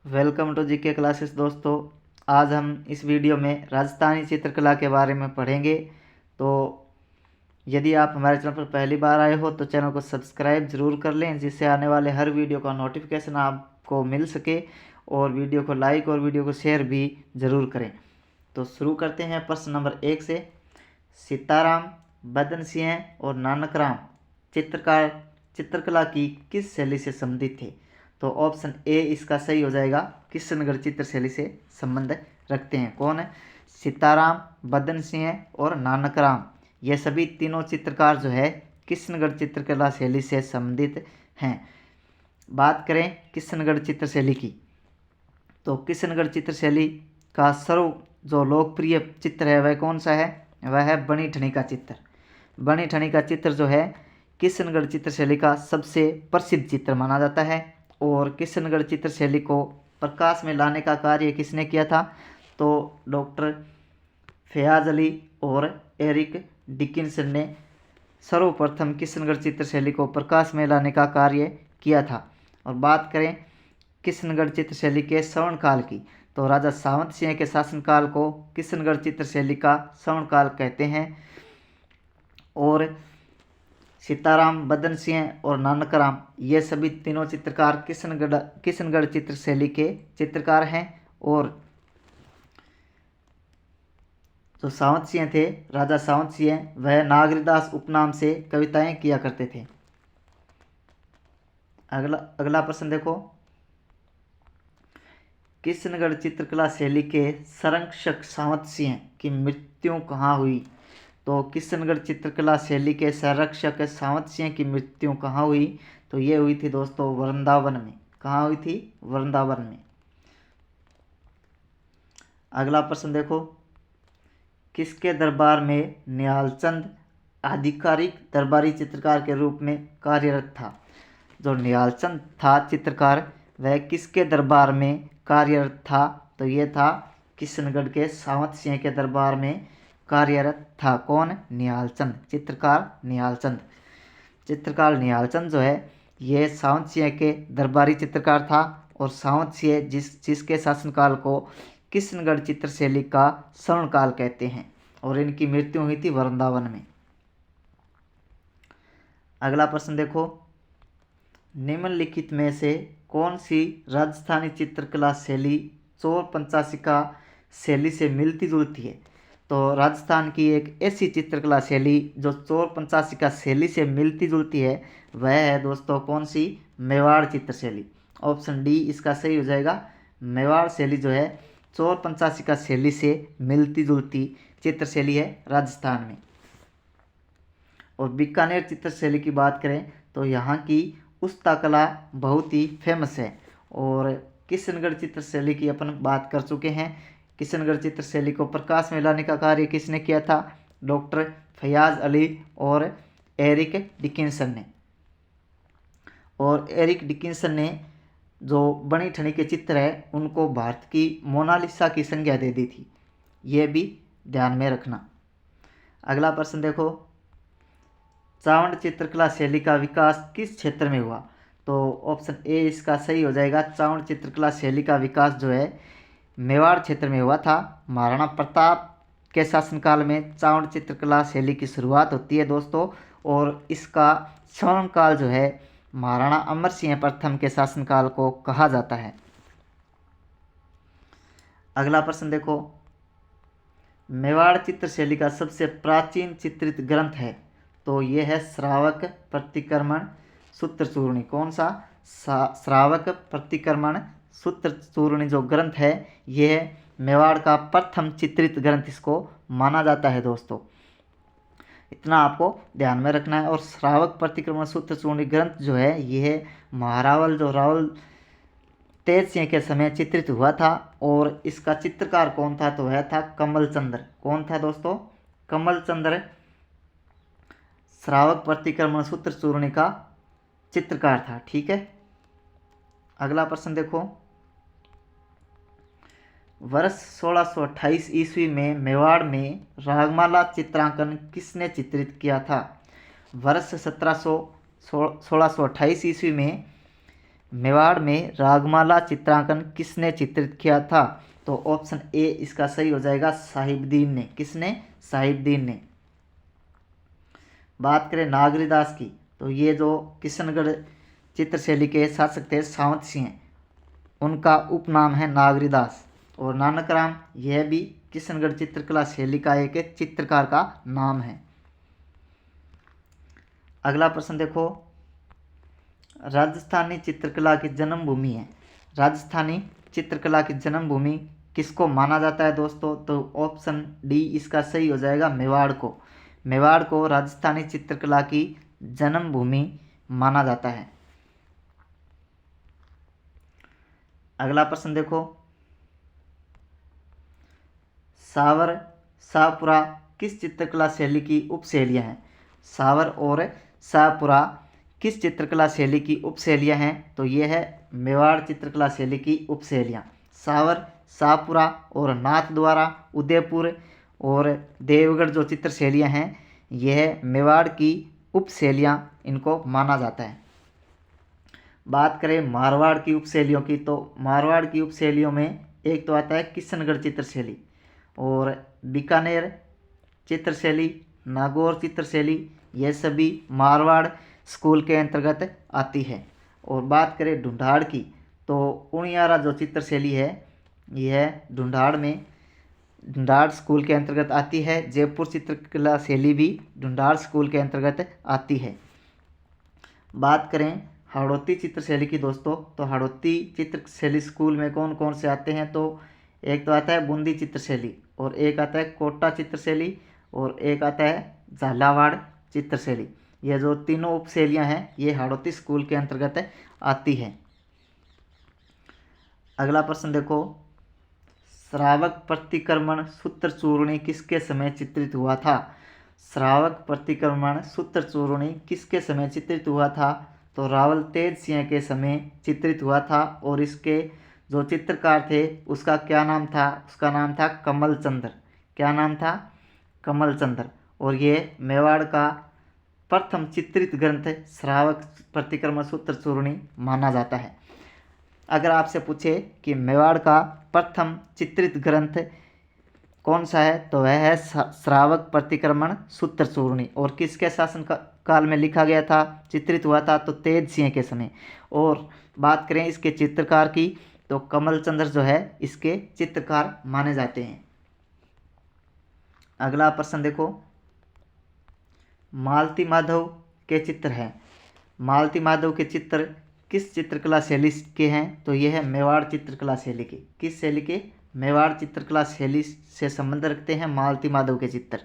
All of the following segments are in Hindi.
वेलकम टू जीके क्लासेस दोस्तों। आज हम इस वीडियो में राजस्थानी चित्रकला के बारे में पढ़ेंगे। तो यदि आप हमारे चैनल पर पहली बार आए हो तो चैनल को सब्सक्राइब ज़रूर कर लें, जिससे आने वाले हर वीडियो का नोटिफिकेशन आपको मिल सके। और वीडियो को लाइक और वीडियो को शेयर भी ज़रूर करें। तो शुरू करते हैं प्रश्न नंबर 1 से। सीताराम, बदन सिंह और नानकराम चित्रकला की किस शैली से संबंधित थे? तो ऑप्शन ए इसका सही हो जाएगा, किशनगढ़ चित्र शैली से संबंध रखते हैं। कौन है? सीताराम, बदन सिंह और नानकराम, ये सभी तीनों चित्रकार जो है किशनगढ़ चित्रकला शैली से संबंधित हैं। बात करें किशनगढ़ चित्र शैली की, तो किशनगढ़ चित्र शैली का सर्व जो लोकप्रिय चित्र है वह कौन सा है? वह है बनी ठनी का चित्र। बनी ठनी का चित्र जो है किशनगढ़ चित्र शैली का सबसे प्रसिद्ध चित्र माना जाता है। और किशनगढ़ चित्र शैली को प्रकाश में लाने का कार्य किसने किया था? तो डॉक्टर फयाज अली और एरिक डिकिंसन ने सर्वप्रथम किशनगढ़ चित्र शैली को प्रकाश में लाने का कार्य किया था। और बात करें किशनगढ़ चित्र शैली के श्रवण काल की, तो राजा सावंत सिंह के शासनकाल को किशनगढ़ चित्र शैली का श्रवण काल कहते हैं। और सीताराम, बदन सिंह और नानकराम, ये सभी तीनों चित्रकार किशनगढ़ चित्र शैली के चित्रकार हैं। और जो सावंत सिंह थे, राजा सावंत सिंह, वह नागरीदास उपनाम से कविताएं किया करते थे। अगला प्रश्न देखो। किशनगढ़ चित्रकला शैली के संरक्षक सावंत सिंह की मृत्यु कहाँ हुई? तो किशनगढ़ चित्रकला शैली के संरक्षक सावंत सिंह की मृत्यु कहाँ हुई? तो ये हुई थी दोस्तों वृंदावन में। कहाँ हुई थी? वृंदावन में। अगला प्रश्न देखो। किसके दरबार में निहालचंद आधिकारिक दरबारी चित्रकार के रूप में कार्यरत था? जो निहालचंद था चित्रकार, वह किसके दरबार में कार्यरत था? तो ये था किशनगढ़ के सावंत सिंह के दरबार में कार्यरत था। कौन? निहालचंद, चित्रकार निहालचंद। चित्रकार निहालचंद जो है ये सावंत सिंह के दरबारी चित्रकार था। और सावंत सिंह जिसके शासनकाल को किशनगढ़ चित्र शैली का स्वर्णकाल कहते हैं। और इनकी मृत्यु हुई थी वृंदावन में। अगला प्रश्न देखो। निम्नलिखित में से कौन सी राजस्थानी चित्रकला शैली चौर पंचाशिका शैली से मिलती जुलती है? तो राजस्थान की एक ऐसी चित्रकला शैली जो चौर पंचाशिका शैली से मिलती जुलती है वह है दोस्तों कौन सी? मेवाड़ चित्र शैली। ऑप्शन डी इसका सही हो जाएगा। मेवाड़ शैली जो है चौर पंचाशिका शैली से मिलती जुलती चित्र शैली है राजस्थान में। और बीकानेर चित्र शैली की बात करें तो यहाँ की उस्ता कला बहुत ही फेमस है। और किशनगढ़ चित्र शैली की अपन बात कर चुके हैं। किशनगढ़ चित्र शैली को प्रकाश में लाने का कार्य किसने किया था? डॉक्टर फयाज अली और एरिक डिकिंसन ने। और एरिक डिकिंसन ने जो बनी ठनी के चित्र है उनको भारत की मोनालिसा की संज्ञा दे दी थी। ये भी ध्यान में रखना। अगला प्रश्न देखो। चावंड चित्रकला शैली का विकास किस क्षेत्र में हुआ? तो ऑप्शन ए इसका सही हो जाएगा। चावंड चित्रकला शैली का विकास जो है मेवाड़ क्षेत्र में हुआ था। महाराणा प्रताप के शासनकाल में चावंड चित्रकला शैली की शुरुआत होती है दोस्तों। और इसका स्वर्णकाल जो है महाराणा अमर सिंह प्रथम के शासनकाल को कहा जाता है। अगला प्रश्न देखो। मेवाड़ चित्र शैली का सबसे प्राचीन चित्रित ग्रंथ है, तो ये है श्रावक प्रतिक्रमण सूत्र चूर्णी। कौन सा? श्रावक प्रतिक्रमण सूत्र चूर्णी जो ग्रंथ है ये मेवाड़ का प्रथम चित्रित ग्रंथ इसको माना जाता है दोस्तों। इतना आपको ध्यान में रखना है। और श्रावक प्रतिक्रमण सूत्र चूर्णी ग्रंथ जो है ये महारावल जो रावल तेज सिंह के समय चित्रित हुआ था। और इसका चित्रकार कौन था? तो वह था कमल चंद्र। कौन था दोस्तों? कमल चंद्र श्रावक प्रतिक्रमण सूत्र चूर्णी का चित्रकार था। ठीक है। अगला प्रश्न देखो। वर्ष 1628 ईस्वी में मेवाड़ में रागमाला चित्रांकन किसने चित्रित किया था? वर्ष 1628 ईस्वी में मेवाड़ में रागमाला चित्रांकन किसने चित्रित किया था? तो ऑप्शन ए इसका सही हो जाएगा, साहिबदीन ने। किसने? साहिबदीन ने। बात करें नागरीदास की, तो ये जो किशनगढ़ चित्रशैली के शासक थे सावंत सिंह, उनका उपनाम है नागरीदास। और नानक राम, यह भी किशनगढ़ चित्रकला शैली का एक चित्रकार का नाम है। अगला प्रश्न देखो, राजस्थानी चित्रकला की जन्मभूमि है। राजस्थानी चित्रकला की जन्मभूमि किसको माना जाता है दोस्तों? तो ऑप्शन डी इसका सही हो जाएगा, मेवाड़ को। मेवाड़ को राजस्थानी चित्रकला की जन्मभूमि माना जाता है। अगला प्रश्न देखो, सावर शाहपुरा किस चित्रकला शैली की उपशैलियाँ हैं? सावर और शाहपुरा किस चित्रकला शैली की उपशैलियाँ हैं? तो ये है मेवाड़ चित्रकला शैली की उपशैलियाँ। सावर, शाहपुरा और नाथद्वारा, उदयपुर और देवगढ़ जो चित्र शैलियाँ हैं, यह मेवाड़ की उपशैलियाँ इनको माना जाता है। बात करें मारवाड़ की उपशैलियों की, तो मारवाड़ की उपशैलियों में एक तो आता है किशनगढ़ चित्रशैली, और बीकानेर चित्रशैली, नागौर चित्रशैली, यह सभी मारवाड़ स्कूल के अंतर्गत आती है। और बात करें ढूंढाड़ की, तो उनियारा जो चित्रशैली है, यह ढूंढाड़ स्कूल के अंतर्गत आती है। जयपुर चित्रकला शैली भी ढूंढाड़ स्कूल के अंतर्गत आती है। बात करें हाड़ौती चित्रशैली की दोस्तों, तो हाड़ौती चित्रशैली स्कूल में कौन कौन से आते हैं? तो एक तो आता है बूंदी चित्रशैली, और एक आता है कोटा चित्रशैली, और एक आता है झालावाड़ चित्रशैली। यह जो तीनों उपशैलियाँ हैं, ये हाड़ौती स्कूल के अंतर्गत आती है। अगला प्रश्न देखो, श्रावक प्रतिक्रमण सूत्र चूर्णी किसके समय चित्रित हुआ था? श्रावक प्रतिक्रमण सूत्र चूर्णी किसके समय चित्रित हुआ था? तो रावल तेज सिंह के समय चित्रित हुआ था, और इसके जो चित्रकार थे उसका क्या नाम था? उसका नाम था कमल चंद्र। क्या नाम था? कमल चंद्र। और ये मेवाड़ का प्रथम चित्रित ग्रंथ श्रावक प्रतिक्रमण सूत्र चूर्णी माना जाता है। अगर आपसे पूछे कि मेवाड़ का प्रथम चित्रित ग्रंथ कौन सा है, तो वह है श्रावक प्रतिक्रमण सूत्र चूर्णी। और किसके शासन काल में लिखा गया था, चित्रित हुआ था? तो तेज सिंह के समय। और बात करें इसके चित्रकार की, तो कमल चंद्र जो है इसके चित्रकार माने जाते हैं। अगला प्रश्न देखो, मालती माधव के चित्र हैं। मालती माधव के चित्र किस चित्रकला शैली के हैं? तो यह है मेवाड़ चित्रकला शैली के। किस शैली के? मेवाड़ चित्रकला शैली से संबंध रखते हैं मालती माधव के चित्र।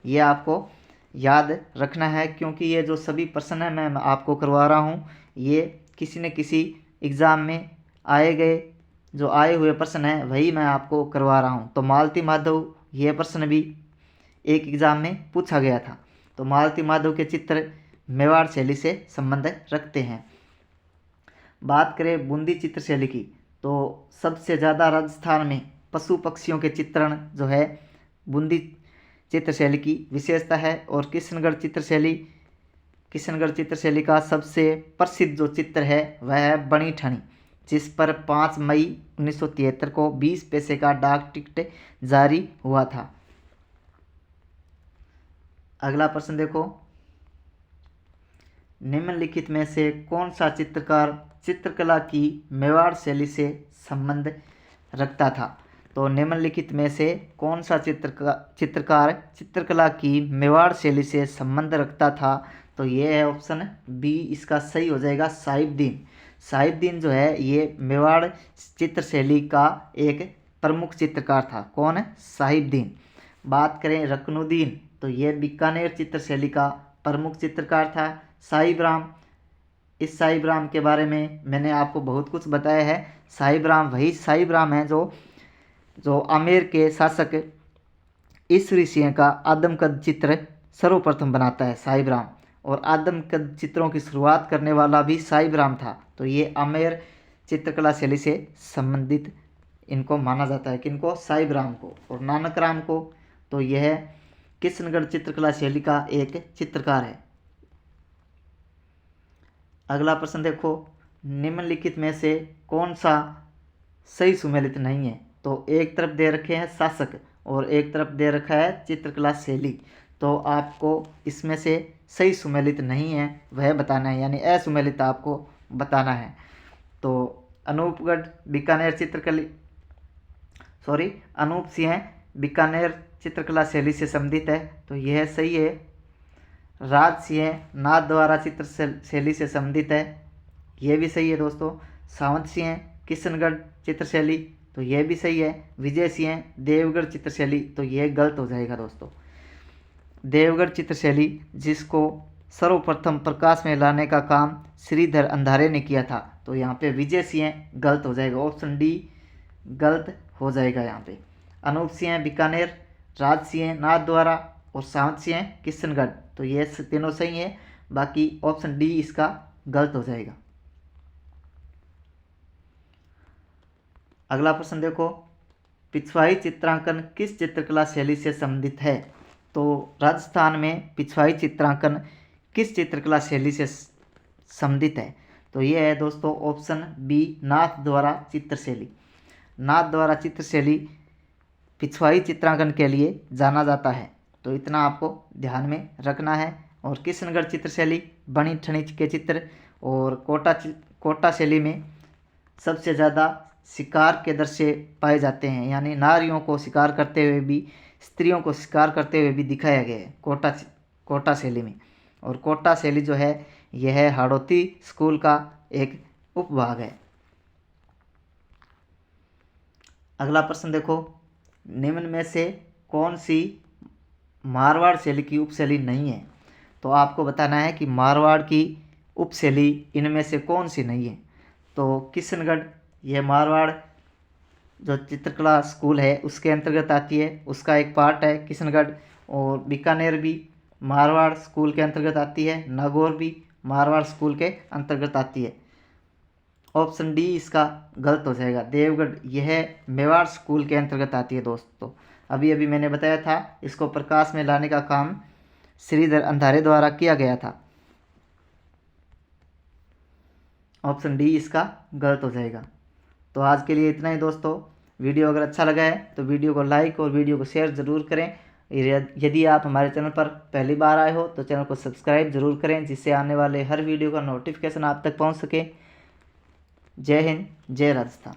ये आपको याद रखना है, क्योंकि ये जो सभी प्रश्न हैं मैं आपको करवा रहा हूँ, ये किसी न किसी एग्ज़ाम में आए हुए प्रश्न हैं, वही मैं आपको करवा रहा हूँ। तो मालती माधव, ये प्रश्न भी एक एग्ज़ाम में पूछा गया था। तो मालती माधव के चित्र मेवाड़ शैली से संबंध रखते हैं। बात करें बूंदी चित्रशैली की, तो सबसे ज़्यादा राजस्थान में पशु पक्षियों के चित्रण जो है बूंदी चित्रशैली की विशेषता है। और किशनगढ़ चित्रशैली का सबसे प्रसिद्ध जो चित्र है वह है बनी ठनी, जिस पर 5 मई 1973 को 20 पैसे का डाक टिकट जारी हुआ था। अगला प्रश्न देखो, निम्नलिखित में से कौन सा चित्रकार चित्रकला की मेवाड़ शैली से संबंध रखता था? तो निम्नलिखित में से कौन सा चित्रकार चित्रकला की मेवाड़ शैली से संबंध रखता था? तो ये है ऑप्शन बी, इसका सही हो जाएगा साहिबदीन। साहिबदीन जो है ये मेवाड़ चित्रशैली का एक प्रमुख चित्रकार था। कौन है? साहिबदीन। बात करें रकनुद्दीन, तो ये बीकानेर चित्रशैली का प्रमुख चित्रकार था। साहिब राम, इस साहिब राम के बारे में मैंने आपको बहुत कुछ बताया है। साहिब राम वही साहिब राम है जो आमेर के शासक ईश्वरी सिंह का आदमकद चित्र सर्वप्रथम बनाता है, साहिब राम। और आदमकद चित्रों की शुरुआत करने वाला भी साहिब राम था। तो ये आमेर चित्रकला शैली से संबंधित इनको माना जाता है। किनको? साहिब राम को। और नानक राम को, तो यह किशनगढ़ चित्रकला शैली का एक चित्रकार है। अगला प्रश्न देखो, निम्नलिखित में से कौन सा सही सुमेलित नहीं है? तो एक तरफ दे रखे हैं शासक और एक तरफ दे रखा है चित्रकला शैली। तो आपको इसमें से सही सुमेलित नहीं है वह बताना है, यानी असुमेलित आपको बताना है। तो अनूपगढ़ बीकानेर अनूप सिंह बीकानेर चित्रकला शैली से संबंधित है, तो यह सही है। राज सिंह नाथ द्वारा चित्र शैली से संबंधित है, यह भी सही है दोस्तों। सावंत सिंह किशनगढ़ चित्रशैली, तो यह भी सही है। विजय सिंह देवगढ़ चित्रशैली, तो यह गलत हो जाएगा दोस्तों। देवगढ़ चित्रशैली जिसको सर्वप्रथम प्रकाश में लाने का काम श्रीधर अंधारे ने किया था, तो यहाँ पे विजय सिंह गलत हो जाएगा, ऑप्शन डी गलत हो जाएगा यहाँ पे। अनूप सिंह बीकानेर, राज सिंह नाथ द्वारा और सावंत सिंह किशनगढ़, तो ये तीनों सही है, बाकी ऑप्शन डी इसका गलत हो जाएगा। अगला प्रश्न देखो, पिछवाई चित्रांकन किस चित्रकला शैली से संबंधित है? तो राजस्थान में पिछवाई चित्रांकन किस चित्रकला शैली से संबंधित है? तो ये है दोस्तों ऑप्शन बी नाथ द्वारा चित्रशैली। नाथ द्वारा चित्रशैली पिछवाई चित्रांकन के लिए जाना जाता है, तो इतना आपको ध्यान में रखना है। और किशनगढ़ चित्रशैली बनी ठनी के चित्र और कोटा शैली में सबसे ज़्यादा शिकार के दृश्य पाए जाते हैं, यानी नारियों को शिकार करते हुए भी, स्त्रियों को शिकार करते हुए भी दिखाया गया है कोटा शैली में। और कोटा शैली जो है यह हाड़ौती स्कूल का एक उपभाग है। अगला प्रश्न देखो, निम्न में से कौन सी मारवाड़ शैली की उपशैली नहीं है? तो आपको बताना है कि मारवाड़ की उपशैली इनमें से कौन सी नहीं है। तो किशनगढ़ यह मारवाड़ जो चित्रकला स्कूल है उसके अंतर्गत आती है, उसका एक पार्ट है किशनगढ़। और बीकानेर भी मारवाड़ स्कूल के अंतर्गत आती है, नागौर भी मारवाड़ स्कूल के अंतर्गत आती है। ऑप्शन डी इसका गलत हो जाएगा, देवगढ़ यह मेवाड़ स्कूल के अंतर्गत आती है दोस्तों। अभी अभी मैंने बताया था, इसको प्रकाश में लाने का काम श्रीधर अंधारे द्वारा किया गया था। ऑप्शन डी इसका गलत हो जाएगा। तो आज के लिए इतना ही दोस्तों। वीडियो अगर अच्छा लगा है तो वीडियो को लाइक और वीडियो को शेयर ज़रूर करें। यदि आप हमारे चैनल पर पहली बार आए हो तो चैनल को सब्सक्राइब ज़रूर करें, जिससे आने वाले हर वीडियो का नोटिफिकेशन आप तक पहुंच सके। जय हिंद, जय राजस्थान।